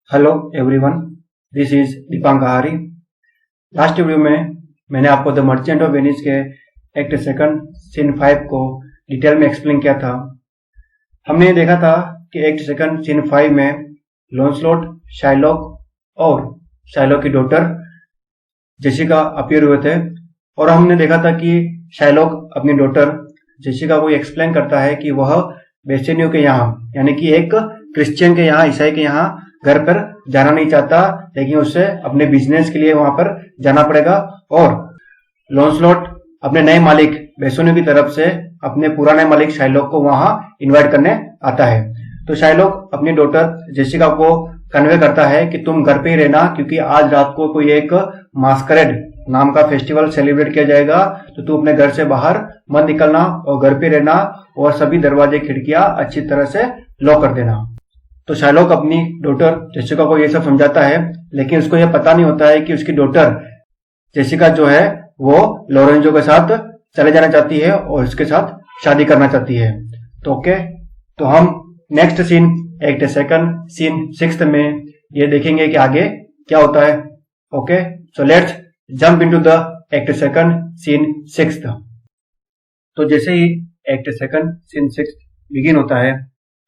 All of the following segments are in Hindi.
Hello everyone, this is Deepank आहारी। लास्ट वीडियो में मैंने आपको द मर्चेंट ऑफ वेनिस के एक्ट सेकंड सीन 5 को डिटेल में एक्सप्लेन किया था। हमने ये देखा था कि एक्ट सेकंड सीन 5 में लॉन्सलॉट, शाइलॉक और शाइलॉक की डॉटर जेसिका अपीयर हुए थे और हमने देखा था कि शाइलॉक अपनी डॉटर जेसिका को एक्सप्लेन करता है कि वह बेसेनियो के यहाँ, यानी कि एक क्रिश्चियन के यहाँ, ईसाई के यहाँ घर पर जाना नहीं चाहता, लेकिन उसे अपने बिजनेस के लिए वहां पर जाना पड़ेगा। और लॉन्सलॉट अपने नए मालिक बेसोनियो की तरफ से अपने पुराने मालिक शाइलॉक को वहां इनवाइट करने आता है। तो शाइलॉक अपनी डॉटर जेसिका को कन्वे करता है कि तुम घर पे ही रहना, क्योंकि आज रात को कोई एक मास्करेड नाम का फेस्टिवल सेलिब्रेट किया जाएगा, तो तू अपने घर से बाहर मत निकलना और घर पे रहना और सभी दरवाजे खिड़कियां अच्छी तरह से लॉक कर देना। तो शाइलॉक अपनी डॉटर जेसिका को ये सब समझाता है, लेकिन उसको यह पता नहीं होता है कि उसकी डॉटर जेसिका जो है वो लोरेंजो के साथ चले जाना चाहती है और उसके साथ शादी करना चाहती है। तो ओके, तो हम next scene act second scene 6 में ये देखेंगे कि आगे क्या होता है। Okay, so let's jump into the act second scene 6। तो जैसे ही एक्ट सेकंड सीन 6 बिगिन होता है,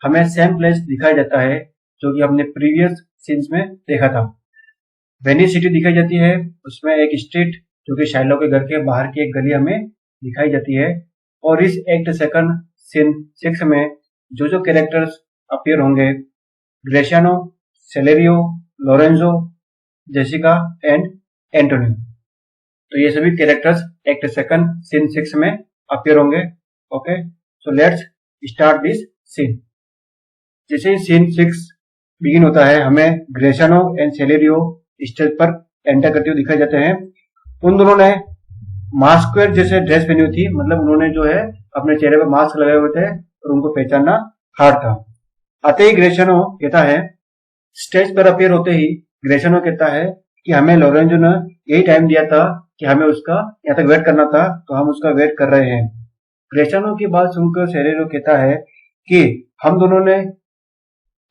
हमें सेम प्लेस दिखाया जाता है जो कि हमने प्रीवियस सीन्स में देखा था। वेनिस सिटी दिखाई जाती है, उसमें एक स्ट्रीट जो कि शाइलॉक के घर के बाहर की एक गली हमें दिखाई जाती है। और इस एक्ट सेकंड सीन 6 में जो कैरेक्टर्स अपीयर होंगे, Gratiano, Salerio, Lorenzo, Jessica and Antonio, तो ये सभी कैरेक्टर्स एक्ट सेकंड सीन 6 में अपीयर होंगे। Okay, so let's start this scene. जैसे ही सीन 6 बिगिन होता है, हमें ग्रेशियानो एंड सेलेरियो स्टेज पर एंटर करते हुए दिखाई जाते हैं। उन दोनों ने मास्कवेयर जैसे ड्रेस पहनी हुई थी, मतलब उन्होंने जो है अपने चेहरे पर मास्क लगाए हुए थे और उनको पहचानना हार्ड था। आते ही ग्रेशियानो कहता है, स्टेज पर अपीयर होते ही ग्रेशियानो कहता है कि हमें लोरेंजो ने यही टाइम दिया था कि हमें उसका यहाँ तक वेट करना था, तो हम उसका वेट कर रहे हैं। ग्रेशियानो की बात सुनकर सेलेरियो कहता है कि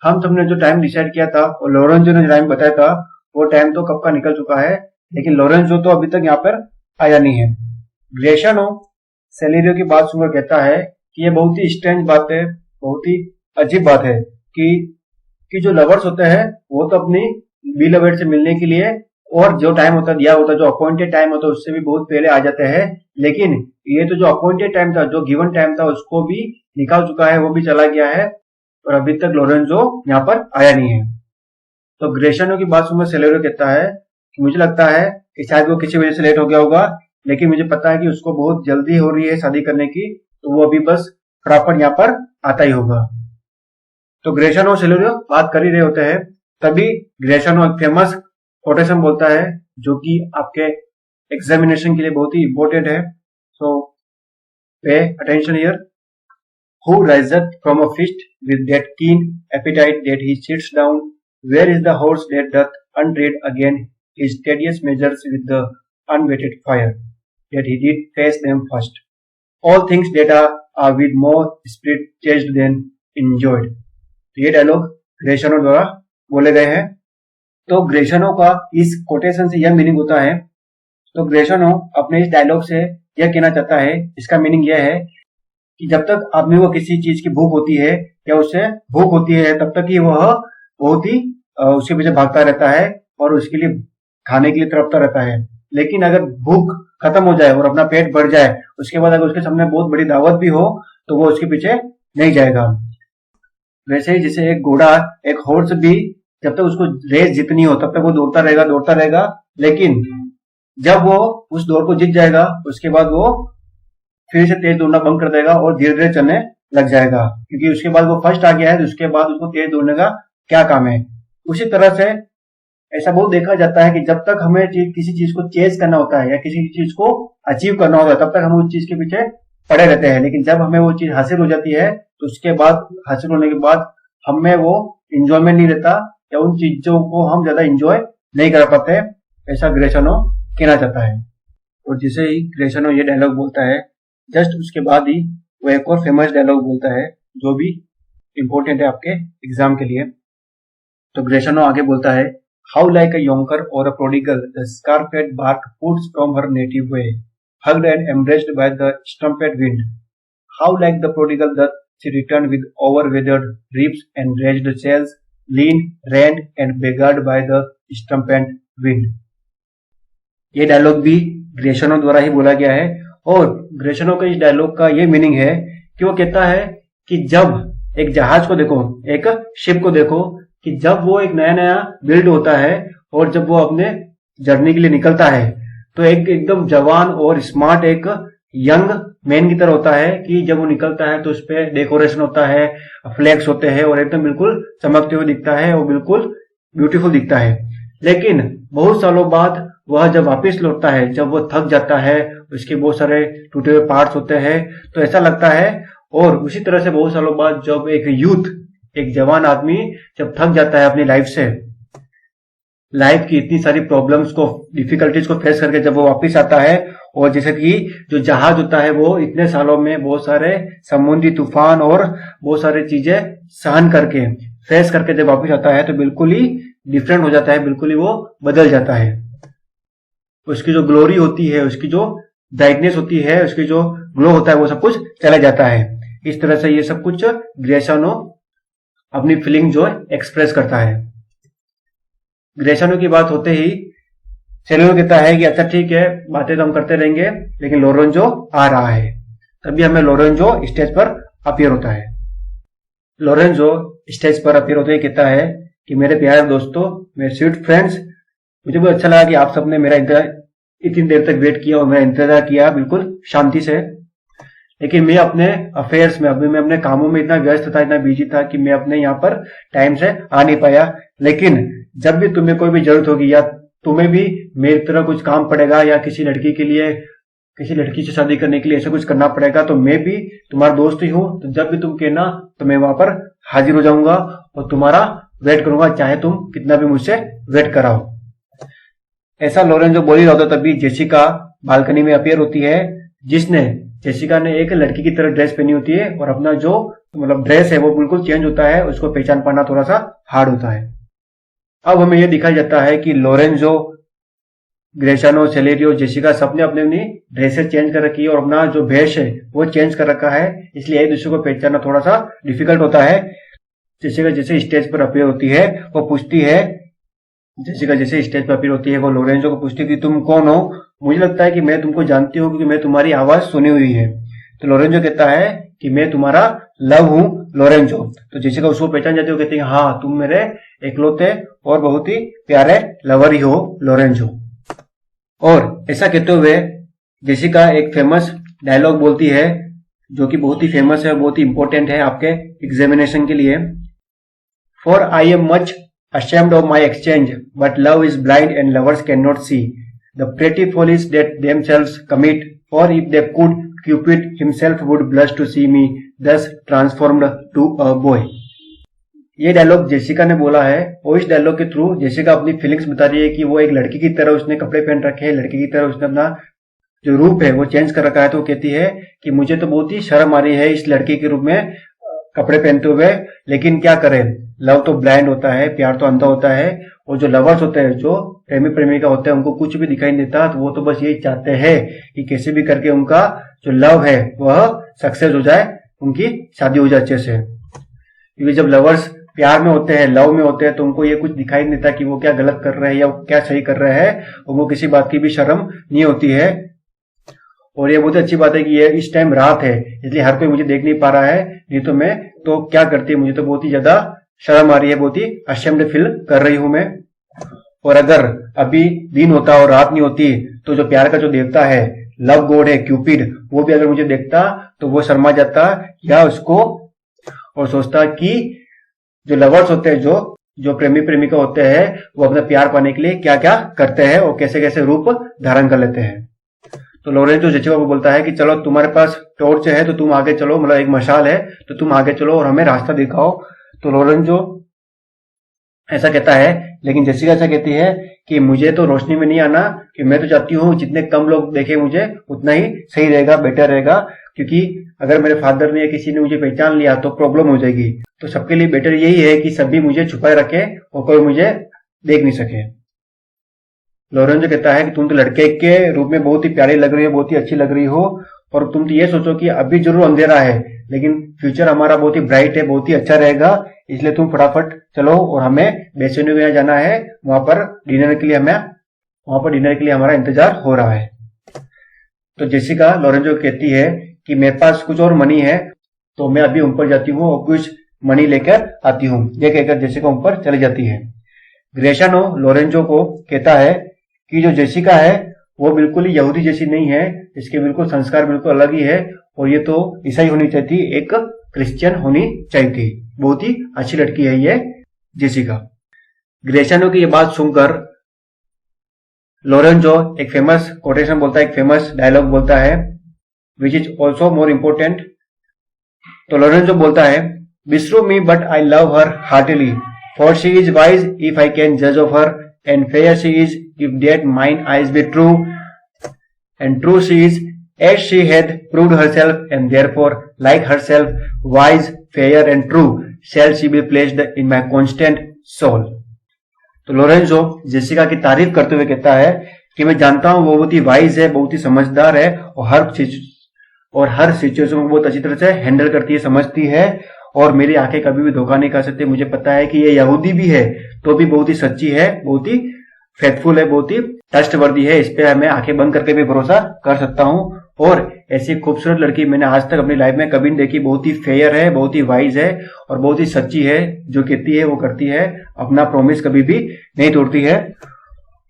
हम सबने जो टाइम डिसाइड किया था और लोरेंजो ने जो टाइम बताया था, वो टाइम तो कब का निकल चुका है, लेकिन लोरेंजो तो अभी तक यहाँ पर आया नहीं है। ग्रेशियानो सेलेरियो की बात सुनकर कहता है कि ये बहुत ही स्ट्रेंज बात है, बहुत ही अजीब बात है कि जो लवर्स होते हैं वो तो अपनी बिलवेड से मिलने के लिए और जो टाइम होता दिया होता, जो अपॉइंटेड टाइम होता है उससे भी बहुत पहले आ जाते हैं, लेकिन ये तो जो अपॉइंटेड टाइम था, जो गिवन टाइम था, उसको भी निकाल चुका है, वो भी चला गया है और अभी तक लोरेंजो यहाँ पर आया नहीं है। तो ग्रेशियानो की बात सुनकर सेलेरियो कहता है कि मुझे लगता है कि शायद वो किसी वजह से लेट हो गया होगा, लेकिन मुझे पता है कि उसको बहुत जल्दी हो रही है शादी करने की, तो वो अभी बस फटाफट यहाँ पर आता ही होगा। तो ग्रेशियानो और सेलेरियो बात कर ही रहे होते हैं, तभी ग्रेशियानो एक फेमस कोटेशन बोलता है जो कि आपके एग्जामिनेशन के लिए बहुत ही इंपॉर्टेंट है। So pay attention here. Who riseth from a feast with that keen appetite that he sits down? Where is the horse that doth untread again his tedious measures with the unwetted fire? That he did face them first. All things that are with more spirit chased than enjoyed. तो ये डायलॉग ग्रेशियानो द्वारा बोले गए हैं। तो ग्रेशियानो का इस कोटेशन से यह मीनिंग होता है, तो ग्रेशियानो अपने इस डायलॉग से यह कहना चाहता है, इसका मीनिंग यह है कि जब तक आदमी को किसी चीज की भूख होती है या उसे भूख होती है, तब तक ही वह बहुत ही उसके पीछे भागता रहता है और उसके लिए खाने के लिए तड़पता रहता है। लेकिन अगर भूख खत्म हो जाए और अपना पेट भर जाए, उसके बाद अगर उसके सामने बहुत बड़ी दावत भी हो, तो वो उसके पीछे नहीं जाएगा। वैसे ही जैसे एक घोड़ा, एक हॉर्स भी जब तक उसको रेस जीतनी हो तब तक वो दौड़ता रहेगा, लेकिन जब वो उस दौड़ को जीत जाएगा, उसके बाद वो फिर से तेज दौड़ना बंद कर देगा और धीरे धीरे चलने लग जाएगा, क्योंकि उसके बाद वो फर्स्ट आ गया है, तो उसके बाद उसको तेज दौड़ने का क्या काम है। उसी तरह से ऐसा बहुत देखा जाता है कि जब तक हमें किसी चीज को चेज करना होता है या किसी चीज को अचीव करना होता है, तब तक हम उस चीज के पीछे पड़े रहते हैं, लेकिन जब हमें वो चीज हासिल हो जाती है, तो उसके बाद हासिल होने के बाद हमें वो इंजॉयमेंट नहीं रहता या उन चीजों को हम ज्यादा इंजॉय नहीं कर पाते। ऐसा ग्रेशियानो कहना चाहता है। और जिसे ही ग्रेशियानो ये डायलॉग बोलता है, जस्ट उसके बाद ही वो एक और फेमस डायलॉग बोलता है जो भी इंपॉर्टेंट है आपके एग्जाम के लिए। तो ग्रेशनो आगे बोलता है, how like a younker or a prodigal the scarfed bark puts from her native way, hugged and embraced by the strumpet wind. How like the prodigal doth she returned with over-weathered ribs and raised sails, lean, rent and beggared by the strumpet wind. ये डायलॉग भी ग्रेशनो द्वारा ही बोला गया है और ग्रेशनो का इस डायलॉग का ये मीनिंग है कि वो कहता है कि जब एक जहाज को देखो, एक शिप को देखो, कि जब वो एक नया नया बिल्ड होता है और जब वो अपने जर्नी के लिए निकलता है तो एक एकदम जवान और स्मार्ट एक यंग मैन की तरह होता है कि जब वो निकलता है तो उस पर डेकोरेशन होता है, फ्लैग्स होते हैं और एकदम बिल्कुल चमकते हुए दिखता है और बिल्कुल ब्यूटीफुल दिखता है। लेकिन बहुत सालों बाद वह जब वापस लौटता है, जब वो थक जाता है, उसके बहुत सारे टूटे हुए पार्ट्स होते हैं, तो ऐसा लगता है। और उसी तरह से बहुत सालों बाद जब एक यूथ, एक जवान आदमी जब थक जाता है अपनी लाइफ से, लाइफ की इतनी सारी प्रॉब्लम्स को, डिफिकल्टीज को फेस करके जब वो वापस आता है और जैसे कि जो जहाज होता है वो इतने सालों में बहुत सारे समुद्री तूफान और बहुत सारी चीजें सहन करके, फेस करके जब वापस आता है तो बिल्कुल ही डिफरेंट हो जाता है, बिल्कुल ही वो बदल जाता है। उसकी जो ग्लोरी होती है, उसकी जो ब्राइटनेस होती है, उसकी जो ग्लो होता है, वो सब कुछ चला जाता है। इस तरह से ये सब कुछ ग्रेशनो अपनी फीलिंग जो एक्सप्रेस करता है। ग्रेशनो की बात होते ही सेलेनो कहता है कि अच्छा ठीक है, बातें तो हम करते रहेंगे, लेकिन लोरेंजो आ रहा है। तभी हमें लोरेंजो स्टेज पर अपीयर होता है। लोरेंजो स्टेज पर अपीयर होते ही कहता है कि मेरे प्यारे दोस्तों, मेरे स्वीट फ्रेंड्स, मुझे बहुत अच्छा लगा कि आप सबने मेरा इतनी देर तक वेट किया और मेरा इंतजार किया बिल्कुल शांति से। लेकिन मैं अपने अफेयर्स में, अभी मैं अपने कामों में इतना व्यस्त था, इतना बिजी था कि मैं अपने यहाँ पर टाइम से आ नहीं पाया। लेकिन जब भी तुम्हें कोई भी जरूरत होगी या तुम्हें भी मेरी तरह कुछ काम पड़ेगा या किसी लड़की के लिए, किसी लड़की से शादी करने के लिए ऐसा कुछ करना पड़ेगा, तो मैं भी तुम्हारा दोस्त ही हूँ। तो जब भी तुम कहना तो मैं वहां पर हाजिर हो जाऊंगा और तुम्हारा वेट करूंगा, चाहे तुम कितना भी मुझसे वेट कराओ। ऐसा लोरेंजो बोल ही रहा होता तभी जेसिका बालकनी में अपीयर होती है, जिसने, जेसिका ने एक लड़की की तरह ड्रेस पहनी होती है और अपना जो मतलब ड्रेस है वो बिल्कुल चेंज होता है, उसको पहचान पाना थोड़ा सा हार्ड होता है। अब हमें यह दिखाया जाता है कि लोरेंजो, ग्रेशनो, सेलेरियो, जेसिका सबने अपने अपनी ड्रेसेस चेंज कर रखी है और अपना जो भेष है वो चेंज कर रखा है, इसलिए एक दूसरे को पहचानना थोड़ा सा डिफिकल्ट होता है। जेसिका जैसे स्टेज पर अपीयर होती है वो पूछती है, जेसिका जैसे स्टेज पर अपीयर होती है वो लोरेंजो को पूछती है कि तुम कौन हो? मुझे लगता है कि मैं तुमको जानती हूँ क्योंकि मैं तुम्हारी आवाज सुनी हुई है। तो लोरेंजो कहता है कि मैं तुम्हारा लव हूँ लोरेंजो। तो जेसिका उसको पहचान जाती है, कहती है हाँ, तुम मेरे इकलौते और बहुत ही प्यारे लवर ही हो लोरेंजो। और ऐसा कहते हुए जेसिका एक फेमस डायलॉग बोलती है जो कि बहुत ही फेमस है, बहुत ही इंपॉर्टेंट है आपके एग्जामिनेशन के लिए। For I am much ashamed of my exchange, but love is blind and lovers cannot see the pretty follies that themselves commit, or if they could, Cupid himself would blush to see me thus transformed to a boy। ये डायलॉग जेसिका ने बोला है और इस डायलॉग के थ्रू जेसिका अपनी फीलिंग्स बता रही है कि वो एक लड़की की तरह उसने कपड़े पहन रखे हैं, लड़की की तरह उसने अपना जो रूप है वो चेंज कर रखा है। तो वो कहती है कि मुझे तो बहुत ही शर्म आ रही है इस लड़की के रूप में कपड़े पहनते हुए, लेकिन क्या करें, लव तो ब्लाइंड होता है, प्यार तो अंधा होता है। और जो लवर्स होते हैं, जो प्रेमी प्रेमिका होते हैं, उनको कुछ भी दिखाई नहीं देता, तो वो तो बस यही चाहते हैं कि कैसे भी करके उनका जो लव है वह सक्सेस हो जाए, उनकी शादी हो जाए अच्छे से। क्योंकि जब लवर्स प्यार में होते हैं, लव में होते हैं, तो उनको ये कुछ दिखाई नहीं देता कि वो क्या गलत कर रहे हैं या क्या सही कर रहे हैं, उनको किसी बात की भी शर्म नहीं होती है। और ये बहुत अच्छी बात है कि ये इस टाइम रात है, इसलिए हर कोई मुझे देख नहीं पा रहा है, नहीं तो मैं तो क्या करती, मुझे तो बहुत ही ज्यादा शर्म आ रही है, बहुत ही अशेम्ड फील कर रही हूं मैं। और अगर अभी दिन होता और रात नहीं होती तो जो प्यार का जो देवता है, लव गॉड है क्यूपिड, वो भी अगर मुझे देखता तो वो शर्मा जाता या उसको और सोचता कि जो लवर्स होते हैं, जो प्रेमी प्रेमिका होते हैं, वो अपना प्यार पाने के लिए क्या क्या करते हैं और कैसे कैसे रूप धारण कर लेते हैं। तो लोरेंजो जेसिका को बोलता है कि चलो तुम्हारे पास टॉर्च है तो तुम आगे चलो, मतलब एक मशाल है तो तुम आगे चलो और हमें रास्ता दिखाओ। तो लोरेंजो ऐसा कहता है। लेकिन जेसिका ऐसा कहती है कि मुझे तो रोशनी में नहीं आना, कि मैं तो चाहती हूँ जितने कम लोग देखे मुझे उतना ही सही रहेगा, बेटर रहेगा, क्योंकि अगर मेरे फादर ने या किसी ने मुझे पहचान लिया तो प्रॉब्लम हो जाएगी। तो सबके लिए बेटर यही है कि सभी मुझे छुपाए रखे और कोई मुझे देख नहीं सके। लोरेंजो कहता है कि तुम तो लड़के के रूप में बहुत ही प्यारी लग रही हो, बहुत ही अच्छी लग रही हो, और तुम तो ये सोचो कि अभी जरूर अंधेरा है लेकिन फ्यूचर हमारा बहुत ही ब्राइट है, बहुत ही अच्छा रहेगा, इसलिए तुम फटाफट चलो और हमें बेसोनियो के यहाँ जाना है, वहां पर डिनर के लिए हमारा इंतजार हो रहा है। तो जेसिका लोरेंजो कहती है कि मेरे पास कुछ और मनी है, तो मैं अभी ऊपर जाती हूँ और कुछ मनी लेकर आती हूँ। ये कहकर जेसिका ऊपर चली जाती है। ग्रेशियानो लोरेंजो को कहता है कि जो जेसिका है वो बिल्कुल ही यहूदी जैसी नहीं है, इसके बिल्कुल संस्कार बिल्कुल अलग ही है, और ये तो ईसाई होनी चाहिए थी, एक क्रिश्चियन होनी चाहिए थी। बहुत ही अच्छी लड़की है ये जेसिका। ग्रेशियानो की ये बात सुनकर लोरेंजो एक फेमस कोटेशन बोलता है, एक फेमस डायलॉग बोलता है, which is also more important. तो लोरेंजो बोलता है, beshrew me but I love her heartily, for she is wise if I can judge of her, and fair she is if that mine eyes be true, and true she is as she hath proved herself, and therefore like herself wise, fair and true shall she be placed in my constant soul। तो लोरेंजो जेसिका की तारीफ करते हुए कहता है कि मैं जानता हूं वो बहुत ही वाइज है, बहुत ही समझदार है, और हर सिचुएशन को बहुत अच्छी तरह से हैंडल करती है, समझती है, और मेरी आंखें कभी भी धोखा नहीं कर सकती। मुझे पता है कि ये यहूदी भी है तो भी बहुत ही सच्ची है, बहुत ही फेथफुल है, बहुत ही ट्रस्टवर्दी है, इस पे मैं आंखें बंद करके भी भरोसा कर सकता हूँ। और ऐसी खूबसूरत लड़की मैंने आज तक अपनी लाइफ में कभी नहीं देखी। बहुत ही फेयर है, बहुत ही वाइज है और बहुत ही सच्ची है, जो कहती है वो करती है, अपना प्रॉमिस कभी भी नहीं तोड़ती है।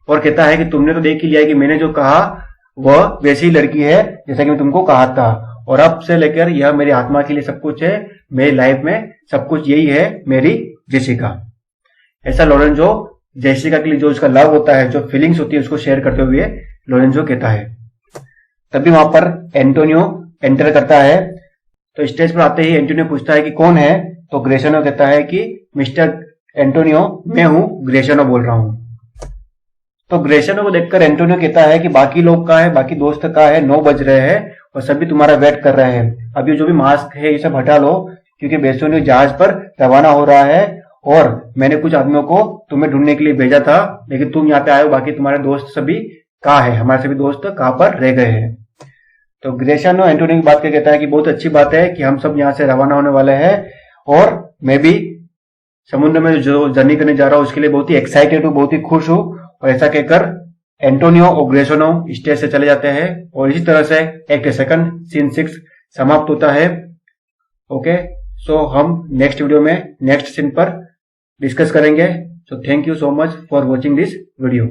और कहता है कि तुमने तो देख ही लिया कि मैंने जो कहा वह वैसी लड़की है जैसा कि मैं तुमको कहा था, और अब से लेकर यह मेरी आत्मा के लिए सब कुछ है, मेरी लाइफ में सब कुछ यही है मेरी जेसिका। ऐसा लोरेंजो जेसिका के लिए जो उसका लव होता है, जो फीलिंग्स होती है, उसको शेयर करते हुए लोरेंजो कहता है। तभी वहां पर एंटोनियो एंटर करता है। तो स्टेज पर आते ही एंटोनियो पूछता है कि कौन है, तो ग्रेशियानो कहता है कि मिस्टर एंटोनियो, मैं हूं, ग्रेशियानो बोल रहा हूं। तो ग्रेशियानो को देखकर एंटोनियो कहता है कि बाकी लोग कहाँ है, बाकी दोस्त कहाँ है, 9 बज रहे हैं और सभी तुम्हारा वेट कर रहे हैं। अब ये जो भी मास्क है ये सब हटा लो, क्योंकि बेसोनियो जहाज पर रवाना हो रहा है और मैंने कुछ आदमियों को तुम्हें ढूंढने के लिए भेजा था, लेकिन तुम यहाँ पे आए हो, बाकी तुम्हारे दोस्त सभी कहाँ है, हमारे सभी दोस्त कहाँ पर रह गए हैं। तो ग्रेशियानो एंटोनियो की बात करके कहता है कि बहुत अच्छी बात है कि हम सब यहाँ से रवाना होने वाले हैं, और मैं भी समुद्र में जो जर्नी करने जा रहा हूँ उसके लिए बहुत ही एक्साइटेड हूँ, बहुत ही खुश हूँ। और ऐसा कहकर एंटोनियो और ग्रेशियानो स्टेज से चले जाते हैं, और इसी तरह से एक्ट सेकंड सीन 6 समाप्त होता है। ओके, सो हम नेक्स्ट वीडियो में नेक्स्ट सीन पर डिस्कस करेंगे। So thank you so much for watching this video.